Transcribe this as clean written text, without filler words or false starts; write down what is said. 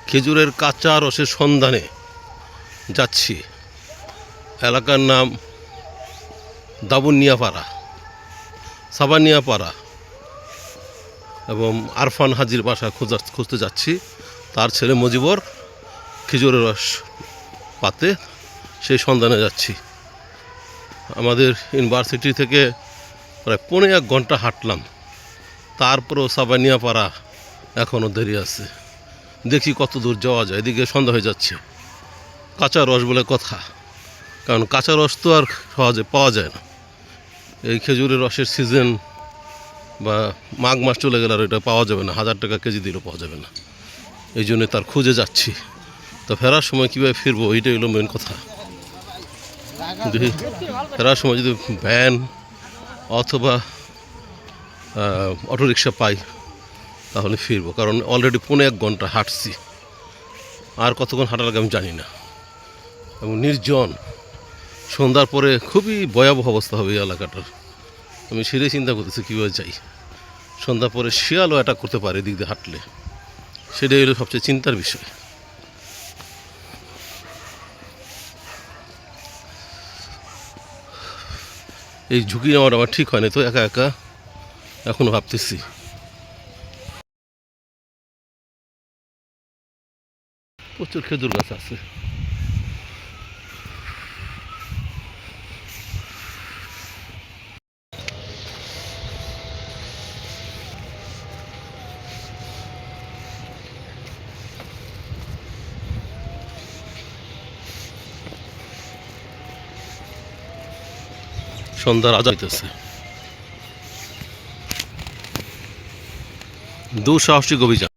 খেজুরের কাঁচা রসের সন্ধানে যাচ্ছি। এলাকার নাম দাবুনিয়াপাড়া, সাবানিয়াপাড়া এবং আরফান হাজির বাসা খুঁজতে যাচ্ছি। তার ছেলে মজিবর খেজুরের রস পাতে সেই সন্ধানে যাচ্ছি। আমাদের ইউনিভার্সিটি থেকে প্রায় 1.5 ঘন্টা হাঁটলাম, তারপরেও সাবানিয়াপাড়া এখনও দেরি আছে। দেখি কত দূর যাওয়া যায়। এদিকে সন্ধ্যা হয়ে যাচ্ছে। কাঁচা রস বলে কথা, কারণ কাঁচা রস তো আর সহজে পাওয়া যায় না। এই খেজুরের রসের সিজন বা মাঘ মাস চলে গেলে আর এটা পাওয়া যাবে না, 1000 টাকা কেজি দিলেও পাওয়া যাবে না। এই জন্যে তার খুঁজে যাচ্ছি। তো ফেরার সময় কীভাবে ফিরবো, এইটাই হলো মেন কথা। দেখি ফেরার সময় যদি ভ্যান অথবা অটোরিকশা পাই তাহলে ফিরবো, কারণ অলরেডি 1.5 ঘন্টা হাঁটছি। আর কতক্ষণ হাঁটা লাগে আমি জানি না, এবং নির্জন। সন্ধ্যার পরে খুবই ভয়াবহ অবস্থা হবে এই এলাকাটার। আমি সেটাই চিন্তা করতেছি কীভাবে যাই। সন্ধ্যার পরে শিয়ালও অ্যাটাক করতে পারে এদিক দিয়ে হাঁটলে, সেটাই হলো সবচেয়ে চিন্তার বিষয়। এই ঝুঁকি নেওয়াটা আমার ঠিক হয়নি তো, একা একা এখনও ভাবতেছি। প্রচুর খেজুর গাছ আছে। সন্ধ্যার আজান হইতেছে। দুঃসাহসিক অভিযান।